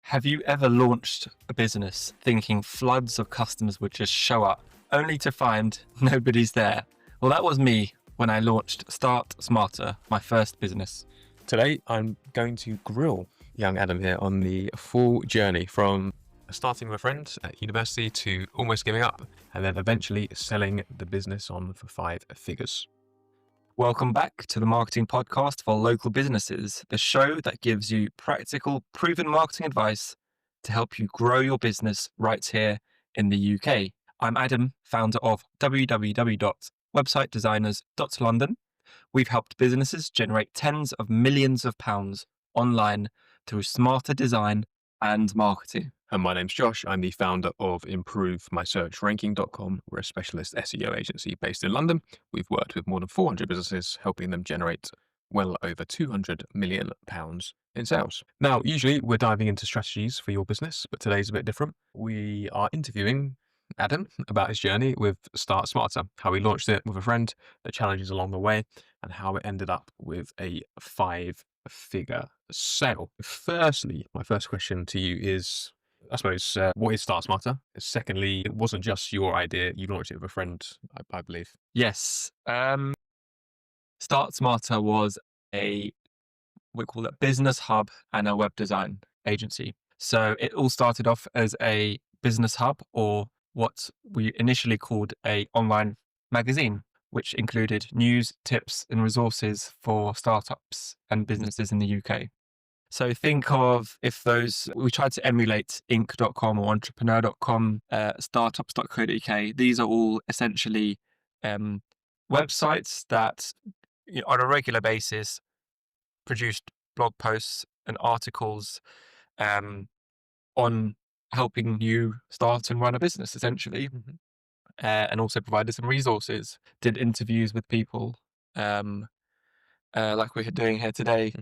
Have you ever launched a business thinking floods of customers would just show up, only to find nobody's there? Well, that was me when I launched Start Smarter, my first business. Today, I'm going to grill young Adam here on the full journey from starting with a friend at university to almost giving up and then eventually selling the business on for 5 figures. Welcome back to the Marketing Podcast for Local Businesses, the show that gives you practical, proven marketing advice to help you grow your business right here in the UK. I'm Adam, founder of www.websitedesigners.london. We've helped businesses generate tens of millions of pounds online through smarter design and marketing. And my name's Josh. I'm the founder of ImproveMySearchRanking.com. We're a specialist SEO agency based in London. We've worked with more than 400 businesses, helping them generate well over £200 million in sales. Now, usually we're diving into strategies for your business, but today's a bit different. We are interviewing Adam about his journey with Start Smarter, how he launched it with a friend, the challenges along the way, and how it ended up with a 5-figure sale. Firstly, my first question to you is, I suppose, what is Start Smarter? Secondly, it wasn't just your idea. You launched it with a friend, I believe. Yes. Start Smarter was we call it business hub and a web design agency. So it all started off as a business hub, or what we initially called a online magazine, which included news, tips and resources for startups and businesses in the UK. So think of we tried to emulate inc.com or entrepreneur.com, startups.co.uk. These are all essentially websites that on a regular basis produced blog posts and articles on helping you start and run a business, essentially, and also provided some resources, did interviews with people like we're doing here today.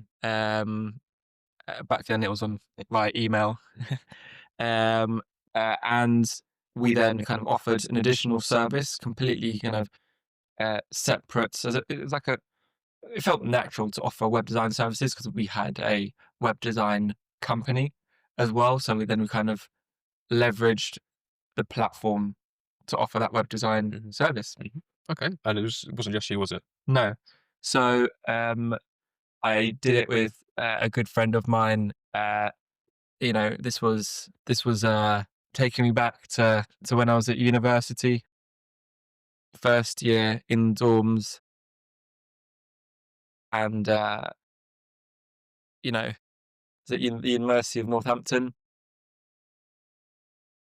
Back then it was on via email. And we then kind of offered an additional service, completely kind of separate. So it felt natural to offer web design services because we had a web design company as well. So we kind of leveraged the platform to offer that web design service. Okay. And it wasn't just you, was it? No. So I did it with a good friend of mine. This was taking me back to when I was at university, first year in dorms, and the University of Northampton.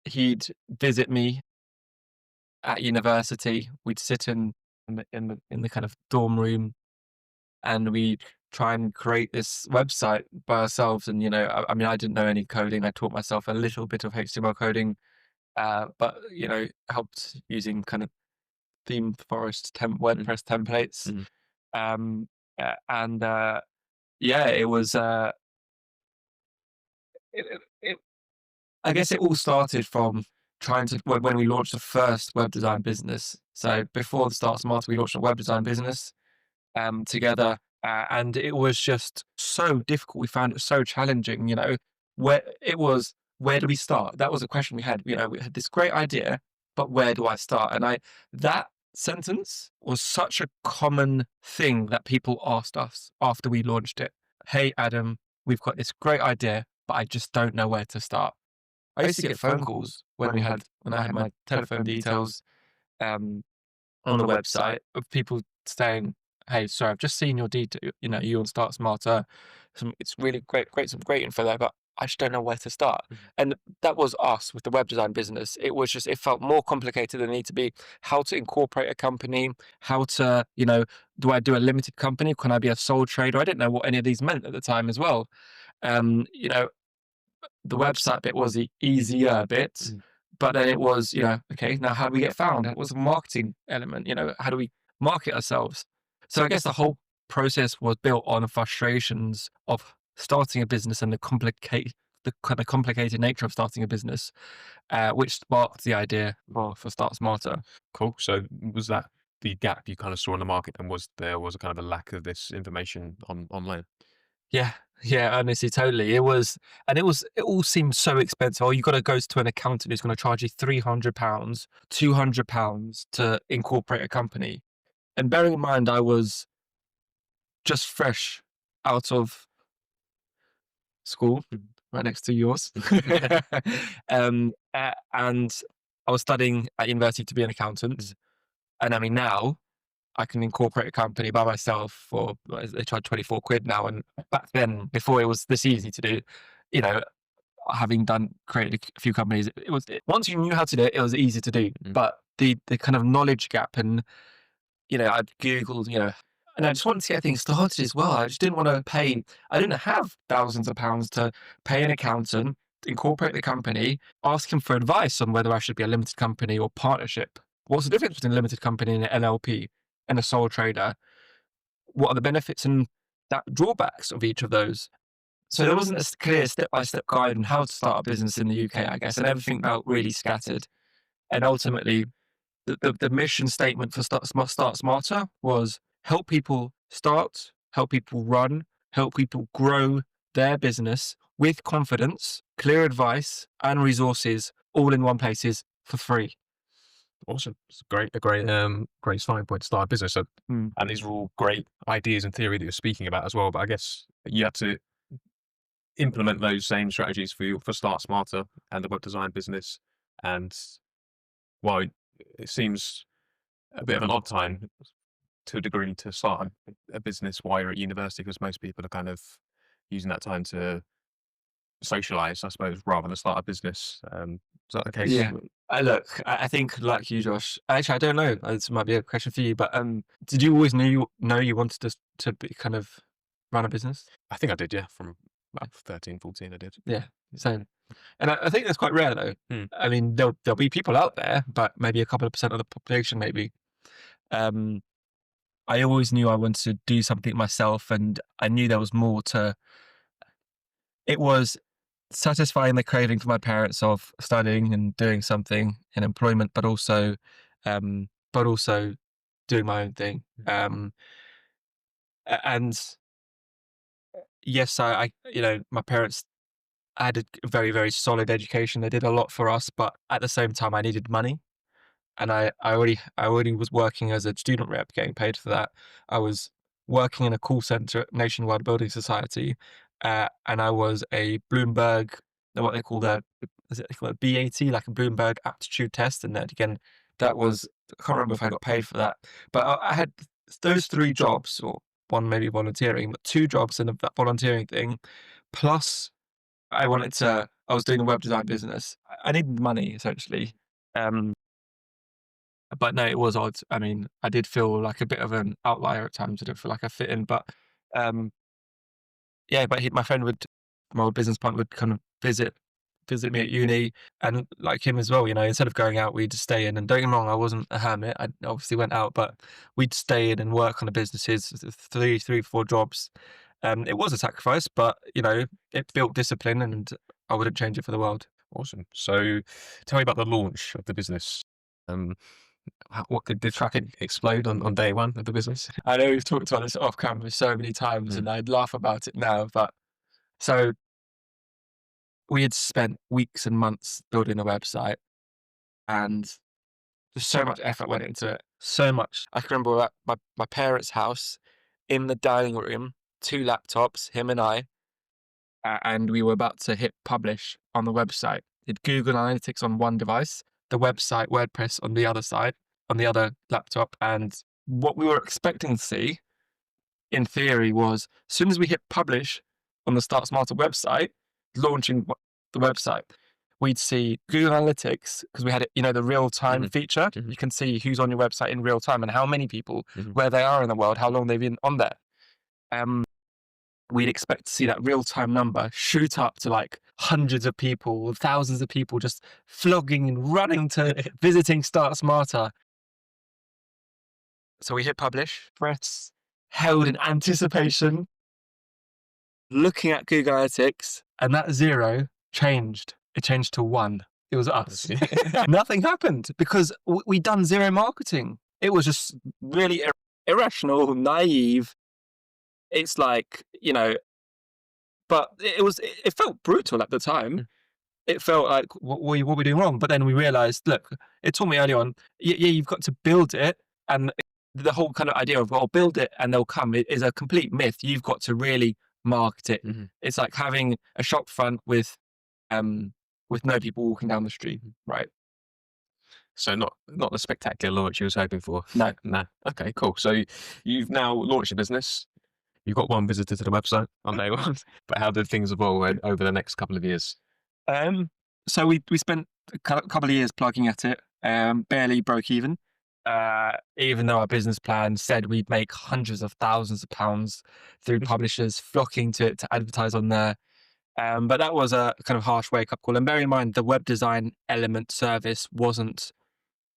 He'd visit me at university. We'd sit in the kind of dorm room, and we'd try and create this website by ourselves. And I didn't know any coding. I taught myself a little bit of HTML coding, but helped using kind of theme forest WordPress templates. It was. I guess it all started from when we launched the first web design business. So before the Start Smarter, we launched a web design business together, and it was just so difficult. We found it so challenging. Where do we start? That was a question we had. We had this great idea, but where do I start? And that sentence was such a common thing that people asked us after we launched it. Hey, Adam, we've got this great idea, but I just don't know where to start. I used to get phone calls when I had my telephone details on the website of people saying, "Hey, sorry, I've just seen your detail. You on Start Smarter. It's really some great info there, but I just don't know where to start." And that was us with the web design business. It was just, it felt more complicated than it needed to be. How to incorporate a company, how to, do I do a limited company? Can I be a sole trader? I didn't know what any of these meant at the time as well. The website bit was the easier bit, but then it was, okay, now how do we get found? It was a marketing element, how do we market ourselves? So I guess the whole process was built on the frustrations of starting a business and the kind of complicated nature of starting a business, which sparked the idea for Start Smarter. Cool. So was that the gap you kind of saw in the market, and there was a kind of a lack of this information online? Yeah, Yeah, honestly, totally. It all seemed so expensive. Oh, you got to go to an accountant who's going to charge you £300, £200 to incorporate a company. And bearing in mind, I was just fresh out of school, right next to yours. And I was studying at university to be an accountant. And I mean, now I can incorporate a company by myself for, they charge 24 quid now. And back then, before it was this easy to do, you know, having created a few companies, once you knew how to do it, it was easy to do. Mm. But the kind of knowledge gap and, I'd Googled, and I just wanted to get things started as well. I just didn't want to pay, I didn't have thousands of pounds to pay an accountant, incorporate the company, ask him for advice on whether I should be a limited company or partnership. What's the difference between a limited company and an LLP and a sole trader? What are the benefits and drawbacks of each of those? So there wasn't a clear step-by-step guide on how to start a business in the UK, I guess, and everything felt really scattered. And ultimately, the mission statement for Start Smarter was help people start, help people run, help people grow their business with confidence, clear advice, and resources all in one place for free. Awesome. It's great starting point to start a business. So, Mm. and these are all great ideas in theory that you're speaking about as well. But I guess you have to implement those same strategies for Start Smarter and the web design business. And while it seems a bit of an odd time to a degree to start a business while you're at university, because most people are kind of using that time to socialize, I suppose, rather than start a business. Is that the case? Yeah. Look, I think like you, Josh. Actually, I don't know. This might be a question for you, but did you always know you wanted to be kind of run a business? I think I did, yeah. From about 13, 14, I did. Yeah, same. And I think that's quite rare though. Hmm. I mean, there'll be people out there, but maybe a couple of percent of the population, maybe. Um, I always knew I wanted to do something myself, and I knew there was more to. It was satisfying the craving for my parents of studying and doing something in employment, but also doing my own thing. And yes, my parents had a very, very solid education. They did a lot for us, but at the same time, I needed money. And I already was working as a student rep, getting paid for that. I was working in a call center at Nationwide Building Society, and I was a Bloomberg, what they call they call it BAT, like a Bloomberg aptitude test. And then again, that was, I can't remember if I got paid for that, but I had those three jobs, or one maybe volunteering, but two jobs in that volunteering thing, plus I was doing a web design business. I needed money essentially. Um, but no, it was odd. I mean, I did feel like a bit of an outlier at times. I didn't feel like I fit in, but um, yeah. But my old business partner would kind of visit me at uni, and like him as well. Instead of going out, we'd just stay in. And don't get me wrong, I wasn't a hermit. I obviously went out, but we'd stay in and work on the businesses, three, 4 jobs. It was a sacrifice, but it built discipline, and I wouldn't change it for the world. Awesome. So tell me about the launch of the business. Um, what did track explode on day one of the business? I know we've talked about this off camera so many times, and I'd laugh about it now, but so we had spent weeks and months building a website, and there's so much effort went into it. So much. I can remember we were at my parents' house in the dining room, 2 laptops, him and I, and we were about to hit publish on the website. Did Google Analytics on one device, the website WordPress on the other side, on the other laptop, and what we were expecting to see, in theory, was as soon as we hit publish on the Start Smarter website, launching the website, we'd see Google Analytics, because we had it, the real time feature. You can see who's on your website in real time and how many people, where they are in the world, how long they've been on there. We'd expect to see that real time number shoot up to like hundreds of people, thousands of people just flogging and running to visiting Start Smarter. So we hit publish, press held in anticipation, looking at Google Analytics, and that 0 changed. It changed to 1. It was us. Nothing happened because we'd done zero marketing. It was just really irrational, naive. It's like, but it felt brutal at the time. Mm. It felt like, what are we doing wrong? But then we realized, look, it taught me early on, yeah, you've got to build it. And the whole kind of idea of, well, build it and they'll come is a complete myth. You've got to really market it. Mhm. It's like having a shop front um, with no people walking down the street, right? So not the spectacular launch you was hoping for. No. No. Okay, cool. So you've now launched a business. You've got one visitor to the website on day one. But how did things evolve over the next couple of years? Um, so we spent a couple of years plugging at it, barely broke even though our business plan said we'd make hundreds of thousands of pounds through publishers flocking to advertise on there. But that was a kind of harsh wake up call. And bear in mind, the web design element service wasn't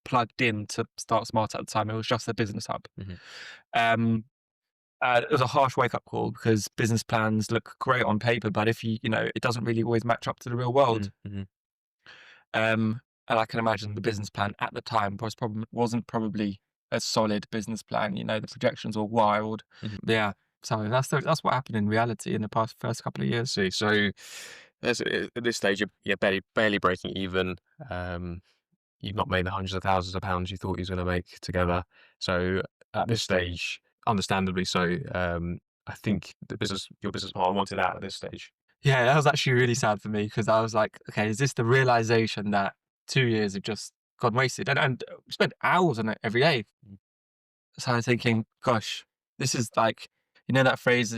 plugged in to Start Smart at the time. It was just the business hub. Mhm. Um, it was a harsh wake up call because business plans look great on paper, but if it doesn't really always match up to the real world. Mhm. And I can imagine the business plan at the time wasn't probably a solid business plan. The projections were wild. Mhm. Yeah. So that's what happened in reality in the first couple of years. See, so at this stage, you're barely breaking even. You've not made the hundreds of thousands of pounds you thought you was going to make together. So at this stage, understandably so, I think your business partner wanted out at this stage. Yeah, that was actually really sad for me because I was like, okay, is this the realization that 2 years have just gone wasted? And we spent hours on it every day. Mm. So I was thinking, gosh, this is like, that phrase,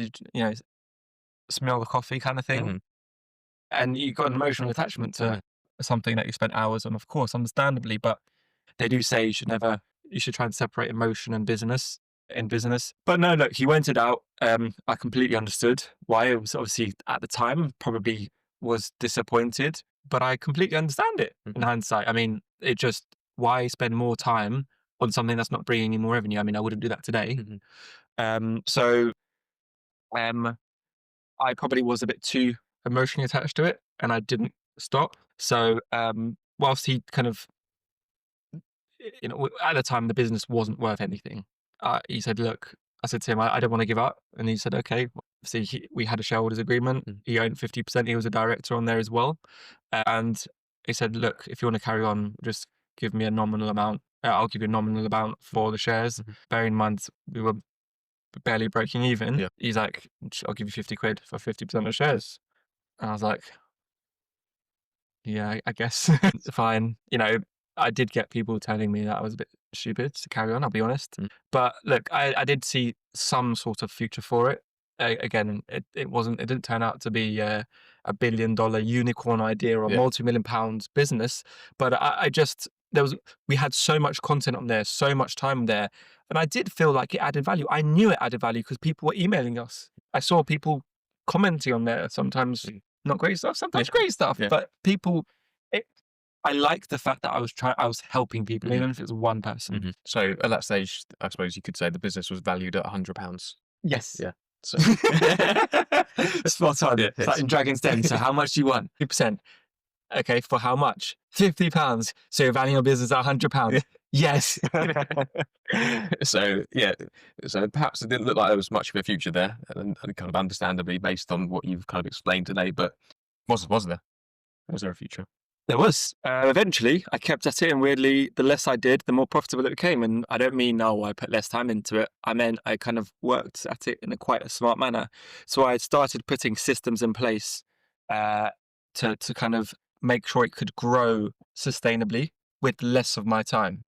smell the coffee kind of thing. Mhm. And you got an emotional attachment to something that you spent hours on, of course, understandably. But they do say you should try and separate emotion and business in business. But no, look, he went it out. I completely understood why. It was obviously at the time probably was disappointed, but I completely understand it in Mhm. hindsight. I mean, why spend more time on something that's not bringing in more revenue? I mean, I wouldn't do that today. Mhm. So I probably was a bit too emotionally attached to it and I didn't stop. So, whilst he kind of, at the time the business wasn't worth anything, he said, look, I said to him, I don't want to give up. And he said, okay. See, we had a shareholders agreement. Mm. He owned 50%. He was a director on there as well. And he said, look, if you want to carry on, just give me a nominal amount. I'll give you a nominal amount for the shares. Mhm. Bear in mind, we were barely breaking even. Yeah. He's like, I'll give you 50 quid for 50% of shares. And I was like, yeah, I guess fine. I did get people telling me that I was a bit stupid to carry on, I'll be honest. Mm. But look, I did see some sort of future for it. Again, it didn't turn out to be a $1 billion unicorn idea or a Yeah. multi-million pounds business. But we had so much content on there, so much time there. And I did feel like it added value. I knew it added value because people were emailing us. I saw people commenting on there, sometimes not great stuff, sometimes great stuff, Yeah. but I like the fact that I was helping people, even if it was one person. Mhm. So at that stage, I suppose you could say the business was valued at £100. Yes. Yeah. So Spot on. Yeah, It's like in Dragon's Den. So how much do you want? 2%. Okay, for how much? £50. So you're valuing your business at £100. Yes. so yeah, so perhaps it didn't look like there was much of a future there, and kind of understandably based on what you've kind of explained today. But was there? Was there a future? There was. Eventually, I kept at it, and weirdly, the less I did, the more profitable it became. And I don't mean, I put less time into it. I meant I kind of worked at it in quite a smart manner. So I started putting systems in place to kind of make sure it could grow sustainably with less of my time.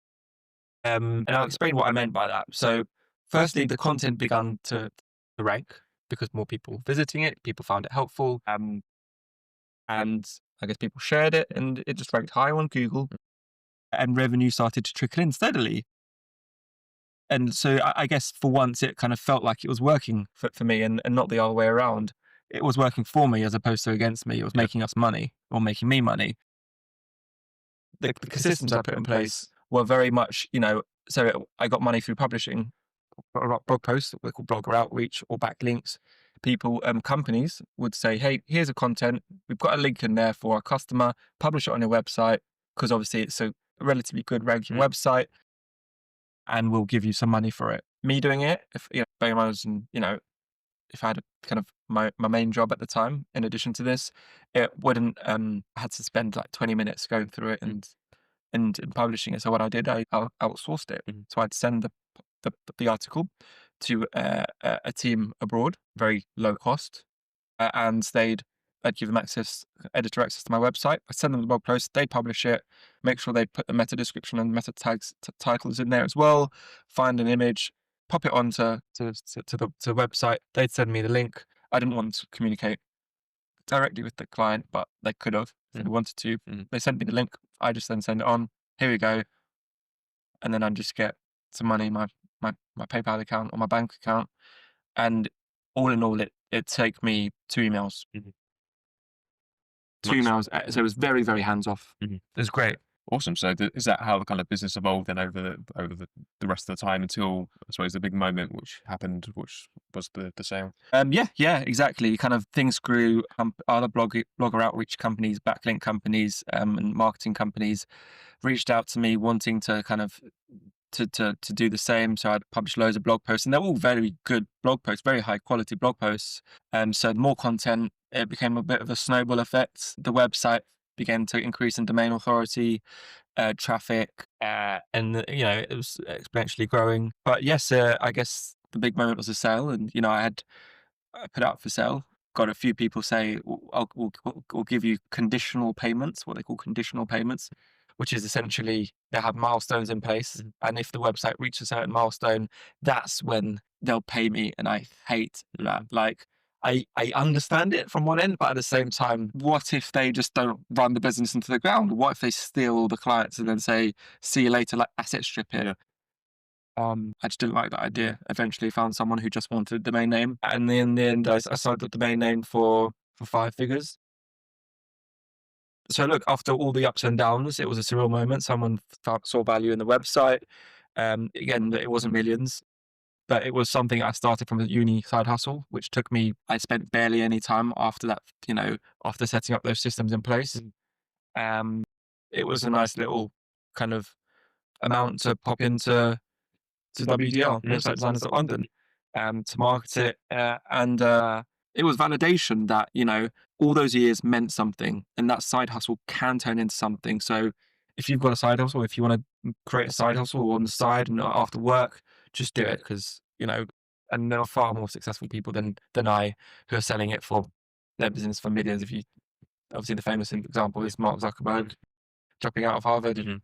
And I'll explain what I meant by that. So, firstly, the content began to rank because more people were visiting it, people found it helpful. And I guess people shared it and it just ranked higher on Google and revenue started to trickle in steadily. And so I guess for once it kind of felt like it was working for me and not the other way around. It was working for me as opposed to against me. It was making us money or making me money. The systems I put in place were very much, so I got money through publishing blog posts, we call blogger outreach or backlinks. People, companies would say, hey, here's a content. We've got a link in there for our customer. Publish it on your website because obviously it's a relatively good ranking website, and we'll give you some money for it. Me doing it, if bear in mind, if I had a kind of my main job at the time, in addition to this, it wouldn't, I had to spend like 20 minutes going through it and publishing it. So what I did, I outsourced it. Mhm. So I'd send the article to a team abroad, very low cost, and I'd give them editor access to my website. I send them the blog post, they publish it, make sure they put the meta description and meta tags, titles in there as well. Find an image, pop it onto to the website. They'd send me the link. I didn't want to communicate directly with the client, but they could have if they Mhm. wanted to. Mhm. They sent me the link. I just then send it on. Here we go, and then I just get some money in my PayPal account or my bank account. And all in all, it take me two emails. Mhm. Two Nice. emails. So it was very, very hands off. Mhm. It was great. Awesome. So is that how the kind of business evolved then over the rest of the time until I suppose the big moment which happened, which was the sale? Yeah, exactly. Kind of things grew. Other blogger outreach companies, backlink companies, and marketing companies reached out to me wanting to kind of to do the same. So I'd published loads of blog posts, and they're all very good blog posts, very high quality blog posts. So more content, it became a bit of a snowball effect. The website began to increase in domain authority, traffic, and it was exponentially growing. But yes, I guess the big moment was the sale, and I put it out for sale. Got a few people say, we'll give you conditional payments, what they call conditional payments, which is essentially they have milestones in place. Mhm. And if the website reaches a certain milestone, that's when they'll pay me. And I hate that. Like, I understand it from one end, but at the same time, what if they just don't run the business into the ground? What if they steal all the clients and then say, see you later, like asset stripping? Yeah. I just didn't like that idea. Eventually found someone who just wanted a domain name. And in the end, I sold the domain name for 5 figures. So look, after all the ups and downs, it was a surreal moment. Someone saw value in the website. Again, it wasn't millions, but it was something I started from a uni side hustle, which took me, I spent barely any time after that, after setting up those systems in place. Um, it was a nice little kind of amount to pop into to WDL, Website Designers of London, to market it. And it was validation that, all those years meant something and that side hustle can turn into something. So if you've got a side hustle, if you want to create a side hustle on the side and after work, just do it because, and there are far more successful people than I who are selling it for their business for millions. Obviously the famous example is Mark Zuckerberg dropping out of Harvard Mhm.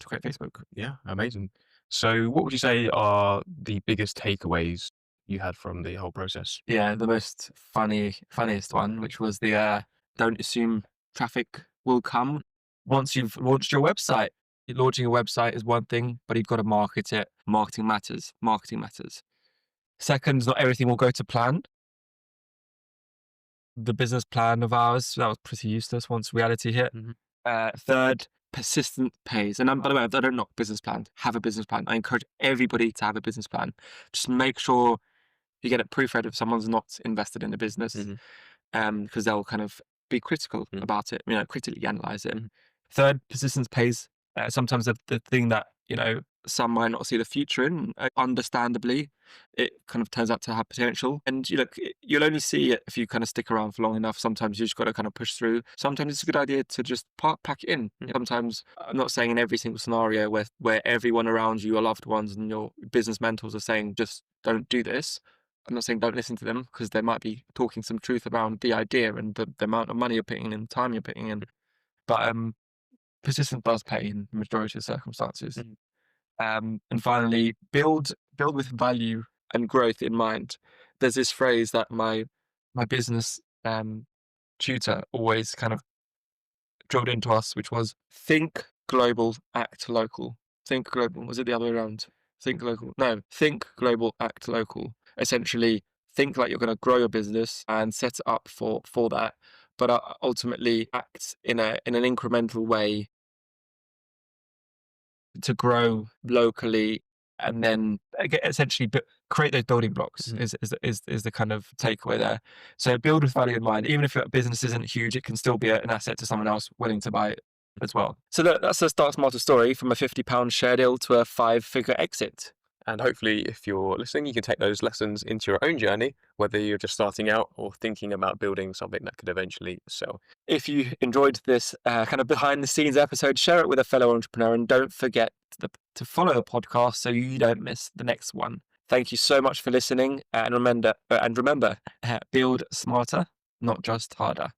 to create Facebook. Yeah, amazing. So what would you say are the biggest takeaways you had from the whole process? Yeah, the most funniest one, which was the don't assume traffic will come once you've launched your website. Launching a website is one thing, but you've got to market it. Marketing matters. Marketing matters. Second, not everything will go to plan. The business plan of ours, that was pretty useless once reality hit. Mhm. Third, persistent pays. And by the way, I don't knock business plan. Have a business plan. I encourage everybody to have a business plan. Just make sure you get it proofread if someone's not invested in the business, Mhm. because they'll kind of be critical Mhm. about it, critically analyze it. Mhm. Third, persistence pays. Sometimes the thing that, some might not see the future in, understandably, it kind of turns out to have potential. And you'll only see it if you kind of stick around for long enough. Sometimes you just got to kind of push through. Sometimes it's a good idea to just pack it in. Mhm. Sometimes, I'm not saying in every single scenario where everyone around you, your loved ones and your business mentors are saying, just don't do this. I'm not saying don't listen to them because they might be talking some truth around the idea and the amount of money you're putting in and time you're putting in. But persistence does pay in the majority of circumstances. Mhm. And finally, build with value and growth in mind. There's this phrase that my business tutor always kind of drilled into us, which was think global, act local. Think global. Was it the other way around? Think local. No, think global, act local. Essentially, think like you're going to grow your business and set it up for that, but ultimately act in an incremental way to grow locally, and then essentially create those building blocks Mhm. is the kind of takeaway there. So build with value in mind. Even if your business isn't huge, it can still be an asset to someone else willing to buy it as well. So that's the Start Smarter story, from a £50 share deal to a 5-figure exit. And hopefully, if you're listening, you can take those lessons into your own journey, whether you're just starting out or thinking about building something that could eventually sell. If you enjoyed this kind of behind the scenes episode, share it with a fellow entrepreneur, and don't forget to follow the podcast so you don't miss the next one. Thank you so much for listening, and remember, build smarter, not just harder.